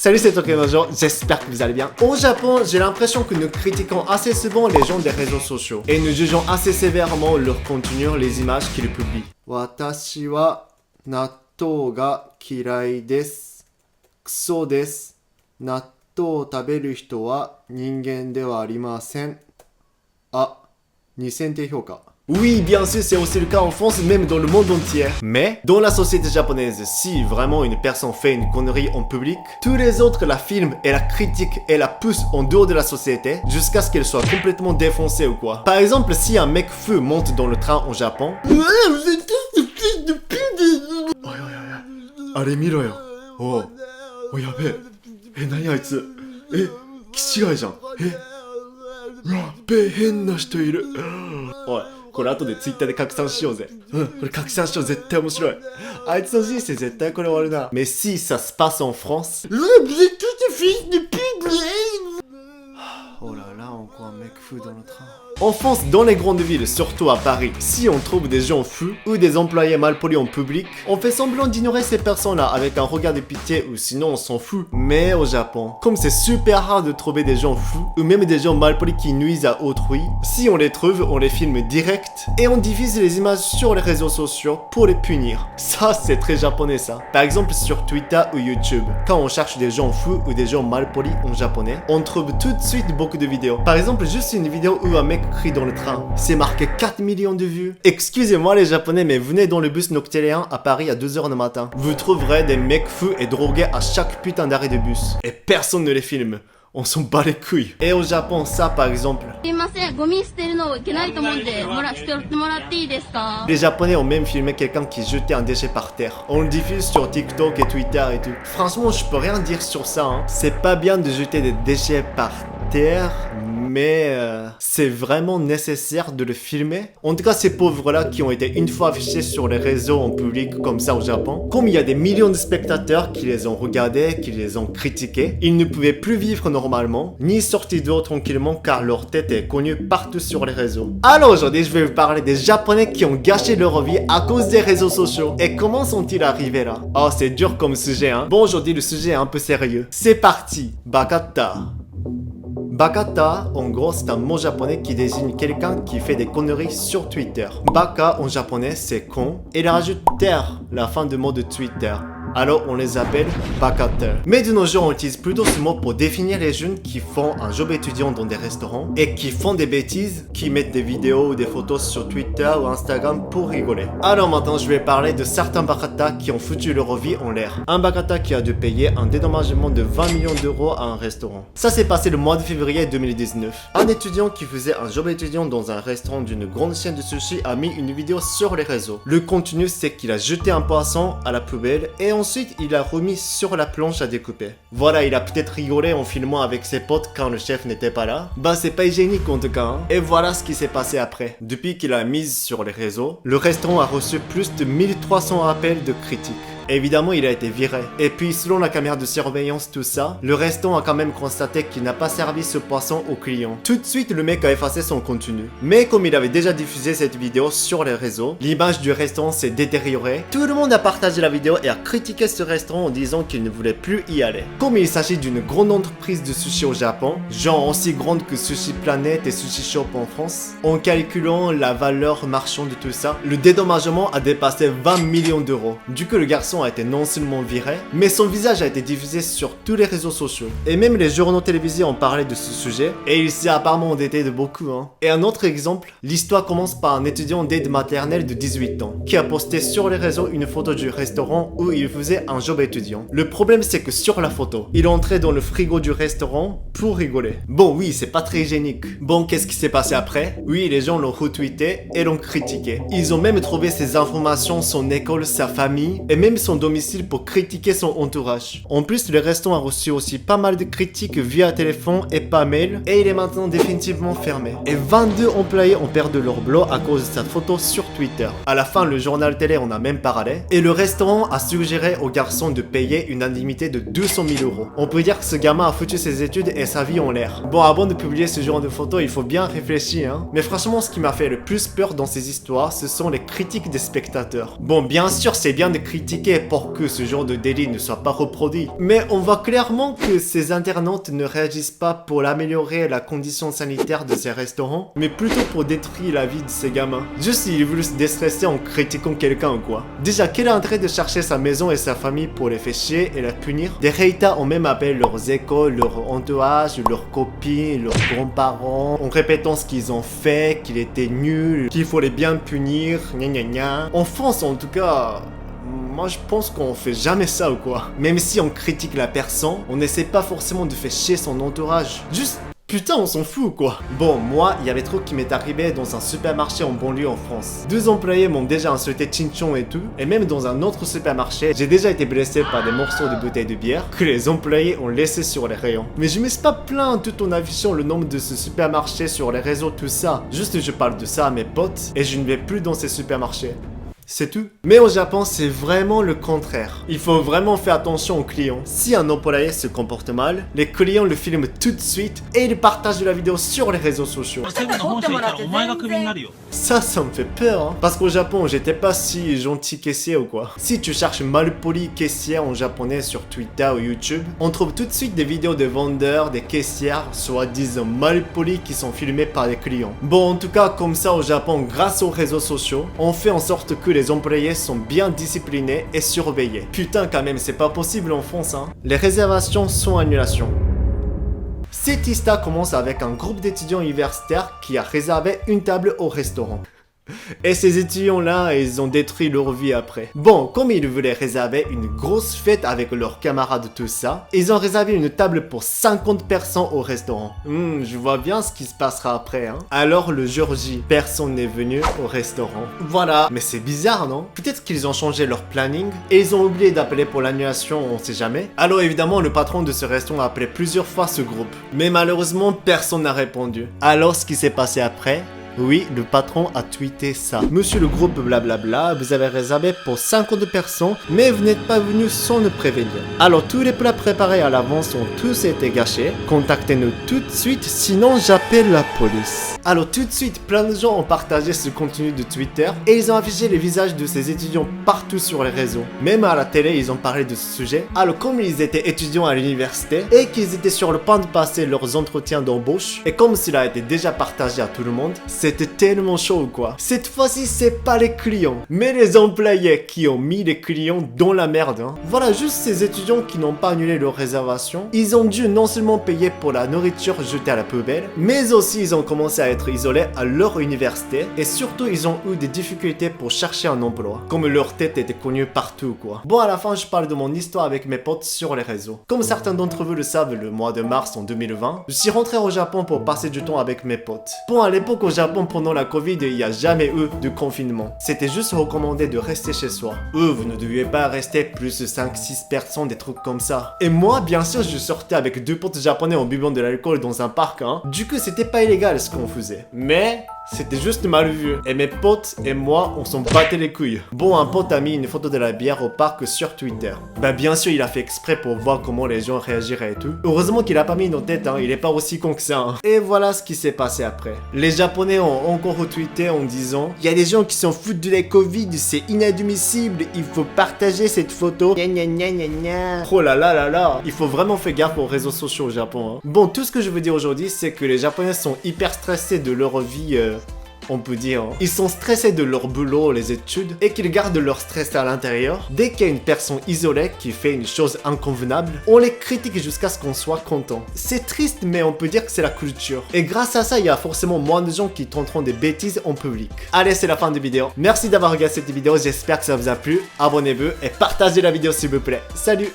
Salut, c'est Tokenojo, j'espère que vous allez bien. Au Japon, j'ai l'impression que nous critiquons assez souvent les gens des réseaux sociaux et nous jugeons assez sévèrement leur contenu, les images qu'ils publient. Watashi wa natto ga kirai desu. Kuso desu. Natto o taberu hito wa ningen de wa arimasen. Ah, 2000 te hyoka. Oui, bien sûr, c'est aussi le cas en France, même dans le monde entier. Mais, dans la société japonaise, si vraiment une personne fait une connerie en public, tous les autres la filment et la critiquent et la poussent en dehors de la société, jusqu'à ce qu'elle soit complètement défoncée ou quoi. Par exemple, si un mec feu monte dans le train au Japon... Ouais, vous êtes tous des fils de pute. Allez, miro yo. Oh, oh, yabe. Nani aitsu. Kishigai jan. Yabe, henna hito iru. Ouais. これ後でツイッターで拡散しようぜ。これ拡散しよう、絶対面白い。あいつの人生絶対これ終わるな。Mais si ça se passe en France... Vous êtes tous des fils de pute. Oh là là, encore un mec fou dans le train. En France, dans les grandes villes, surtout à Paris, si on trouve des gens fous ou des employés malpolis en public, on fait semblant d'ignorer ces personnes-là avec un regard de pitié ou sinon on s'en fout. Mais au Japon, comme c'est super rare de trouver des gens fous ou même des gens malpolis qui nuisent à autrui, si on les trouve, on les filme direct et on diffuse les images sur les réseaux sociaux pour les punir. Ça, c'est très japonais ça. Par exemple sur Twitter ou YouTube, quand on cherche des gens fous ou des gens malpolis en japonais, on trouve tout de suite beaucoup de vidéos. Par exemple, juste une vidéo où un mec crie dans le train. C'est marqué 4 millions de vues. Excusez-moi les japonais, mais venez dans le bus noctilien à Paris à 2h du matin. Vous trouverez des mecs fous et drogués à chaque putain d'arrêt de bus. Et personne ne les filme. On s'en bat les couilles. Et au Japon, ça par exemple. Les Japonais ont même filmé quelqu'un qui jetait un déchet par terre. On le diffuse sur TikTok et Twitter et tout. Franchement, je peux rien dire sur ça. Hein. C'est pas bien de jeter des déchets par terre, mais c'est vraiment nécessaire de le filmer. En tout cas, ces pauvres-là qui ont été une fois affichés sur les réseaux en public comme ça au Japon, comme il y a des millions de spectateurs qui les ont regardés, qui les ont critiqués, ils ne pouvaient plus vivre normalement, ni sortir dehors tranquillement car leur tête est connue partout sur les réseaux. Alors aujourd'hui, je vais vous parler des Japonais qui ont gâché leur vie à cause des réseaux sociaux. Et comment sont-ils arrivés là? Oh, c'est dur comme sujet, hein. Bon, aujourd'hui, le sujet est un peu sérieux. C'est parti. Bakata. Bakata, en gros, c'est un mot japonais qui désigne quelqu'un qui fait des conneries sur Twitter. Baka, en japonais, c'est con. Et il rajoute ter, la fin du mot de Twitter. Alors on les appelle bakata. Mais de nos jours, on utilise plutôt ce mot pour définir les jeunes qui font un job étudiant dans des restaurants et qui font des bêtises, qui mettent des vidéos ou des photos sur Twitter ou Instagram pour rigoler. Alors maintenant, je vais parler de certains bakata qui ont foutu leur vie en l'air. Un bakata qui a dû payer un dédommagement de 20 millions d'euros à un restaurant. Ça s'est passé le mois de février 2019. Un étudiant qui faisait un job étudiant dans un restaurant d'une grande chaîne de sushi a mis une vidéo sur les réseaux. Le contenu, c'est qu'il a jeté un poisson à la poubelle et ensuite, il l'a remis sur la planche à découper. Voilà, il a peut-être rigolé en filmant avec ses potes quand le chef n'était pas là. Bah, c'est pas hygiénique en tout cas. Hein. Et voilà ce qui s'est passé après. Depuis qu'il a mis sur les réseaux, le restaurant a reçu plus de 1300 appels de critiques. Évidemment, il a été viré. Et puis, selon la caméra de surveillance, tout ça, le restaurant a quand même constaté qu'il n'a pas servi ce poisson aux clients. Tout de suite, le mec a effacé son contenu. Mais comme il avait déjà diffusé cette vidéo sur les réseaux, l'image du restaurant s'est détériorée. Tout le monde a partagé la vidéo et a critiqué ce restaurant en disant qu'il ne voulait plus y aller. Comme il s'agit d'une grande entreprise de sushi au Japon, genre aussi grande que Sushi Planet et Sushi Shop en France, en calculant la valeur marchande de tout ça, le dédommagement a dépassé 20 millions d'euros. Du coup, le garçon a été non seulement viré, mais son visage a été diffusé sur tous les réseaux sociaux. Et même les journaux télévisés ont parlé de ce sujet, et il s'est apparemment endetté de beaucoup. Hein. Et un autre exemple, l'histoire commence par un étudiant d'aide maternelle de 18 ans, qui a posté sur les réseaux une photo du restaurant où il faisait un job étudiant. Le problème c'est que sur la photo, il entrait dans le frigo du restaurant pour rigoler. Bon oui, c'est pas très hygiénique. Bon, qu'est-ce qui s'est passé après? Oui, les gens l'ont retweeté et l'ont critiqué. Ils ont même trouvé ses informations, son école, sa famille, et même son domicile pour critiquer son entourage. En plus, le restaurant a reçu aussi pas mal de critiques via téléphone et pas mail, et il est maintenant définitivement fermé. Et 22 employés ont perdu leur boulot à cause de sa photo sur Twitter. À la fin, le journal télé en a même parlé. Et le restaurant a suggéré au garçon de payer une indemnité de 200 000 €. On peut dire que ce gamin a foutu ses études et sa vie en l'air. Bon, avant de publier ce genre de photos, il faut bien réfléchir, hein. Mais franchement, ce qui m'a fait le plus peur dans ces histoires, ce sont les critiques des spectateurs. Bon, bien sûr, c'est bien de critiquer pour que ce genre de délit ne soit pas reproduit. Mais on voit clairement que ces internautes ne réagissent pas pour améliorer la condition sanitaire de ces restaurants, mais plutôt pour détruire la vie de ces gamins. Juste, ils veulent se déstresser en critiquant quelqu'un ou quoi. Déjà, quel intérêt de chercher sa maison et sa famille pour les faire chier et les punir? Des réitas ont même appelé leurs écoles, leur entourage, leurs copines, leurs grands-parents, en répétant ce qu'ils ont fait, qu'il était nul, qu'il faut les bien punir, gna gna gna. En France, en tout cas... Moi je pense qu'on fait jamais ça ou quoi. Même si on critique la personne, on n'essaie pas forcément de faire chier son entourage. Juste, putain on s'en fout quoi. Bon, moi, il y avait trop qui m'est arrivé dans un supermarché en banlieue en France. 2 employés m'ont déjà insulté chinchon et tout. Et même dans un autre supermarché, j'ai déjà été blessé par des morceaux de bouteilles de bière que les employés ont laissé sur les rayons. Mais je me suis pas plaint tout en affichant le nombre de ce supermarché sur les réseaux, tout ça. Juste je parle de ça à mes potes et je ne vais plus dans ces supermarchés. C'est tout. Mais au Japon, c'est vraiment le contraire. Il faut vraiment faire attention aux clients. Si un employé se comporte mal, les clients le filment tout de suite et ils partagent la vidéo sur les réseaux sociaux. Ça me fait peur, hein. Parce qu'au Japon, j'étais pas si gentil caissier ou quoi. Si tu cherches malpoli caissière en japonais sur Twitter ou YouTube, on trouve tout de suite des vidéos de vendeurs, des caissières, soi-disant malpolis qui sont filmées par les clients. Bon, en tout cas, comme ça au Japon, grâce aux réseaux sociaux, on fait en sorte que les employés sont bien disciplinés et surveillés. Putain, quand même, c'est pas possible en France, hein. Les réservations sont annulations. Cette histoire commence avec un groupe d'étudiants universitaires qui a réservé une table au restaurant. Et ces étudiants-là, ils ont détruit leur vie après. Bon, comme ils voulaient réserver une grosse fête avec leurs camarades, tout ça, ils ont réservé une table pour 50 personnes au restaurant. Je vois bien ce qui se passera après, hein. Alors le jour J, personne n'est venu au restaurant. Voilà. Mais c'est bizarre, non? Peut-être qu'ils ont changé leur planning et ils ont oublié d'appeler pour l'annulation, on sait jamais. Alors évidemment, le patron de ce restaurant a appelé plusieurs fois ce groupe. Mais malheureusement, personne n'a répondu. Alors ce qui s'est passé après? Oui, le patron a tweeté ça. Monsieur le groupe blablabla, vous avez réservé pour 50 personnes, mais vous n'êtes pas venu sans le prévenir. Alors tous les plats préparés à l'avance ont tous été gâchés. Contactez-nous tout de suite, sinon j'appelle la police. Alors tout de suite, plein de gens ont partagé ce contenu de Twitter et ils ont affiché les visages de ces étudiants partout sur les réseaux. Même à la télé, ils ont parlé de ce sujet. Alors comme ils étaient étudiants à l'université et qu'ils étaient sur le point de passer leurs entretiens d'embauche, et comme cela a été déjà partagé à tout le monde, c'était tellement chaud quoi. Cette fois-ci, c'est pas les clients, mais les employés qui ont mis les clients dans la merde, hein. Voilà, juste ces étudiants qui n'ont pas annulé leur réservation, ils ont dû non seulement payer pour la nourriture jetée à la poubelle, mais aussi ils ont commencé à être isolés à leur université, et surtout ils ont eu des difficultés pour chercher un emploi, comme leur tête était connue partout quoi. Bon, à la fin, je parle de mon histoire avec mes potes sur les réseaux. Comme certains d'entre vous le savent, le mois de mars en 2020, je suis rentré au Japon pour passer du temps avec mes potes. Bon, à l'époque au Japon, pendant la Covid, il n'y a jamais eu de confinement. C'était juste recommandé de rester chez soi. Vous ne deviez pas rester plus de 5-6 personnes, des trucs comme ça. Et moi, bien sûr, je sortais avec 2 potes japonais en buvant de l'alcool dans un parc, hein. Du coup, c'était pas illégal ce qu'on faisait. Mais... c'était juste mal vu. Et mes potes et moi, on s'en battait les couilles. Bon, un pote a mis une photo de la bière au parc sur Twitter. Bah bien sûr, il a fait exprès pour voir comment les gens réagiraient et tout. Heureusement qu'il a pas mis nos têtes, hein. Il est pas aussi con que ça, hein. Et voilà ce qui s'est passé après. Les Japonais ont encore retweeté en disant: il y a des gens qui s'en foutent de la Covid, c'est inadmissible, il faut partager cette photo. Gna gna gna gna gna. Oh là là là là. Il faut vraiment faire gaffe aux réseaux sociaux au Japon, hein. Bon, tout ce que je veux dire aujourd'hui, c'est que les Japonais sont hyper stressés de leur vie, on peut dire. Ils sont stressés de leur boulot, les études, et qu'ils gardent leur stress à l'intérieur. Dès qu'il y a une personne isolée qui fait une chose inconvenable, on les critique jusqu'à ce qu'on soit content. C'est triste, mais on peut dire que c'est la culture. Et grâce à ça, il y a forcément moins de gens qui tenteront des bêtises en public. Allez, c'est la fin de la vidéo. Merci d'avoir regardé cette vidéo, j'espère que ça vous a plu. Abonnez-vous et partagez la vidéo s'il vous plaît. Salut!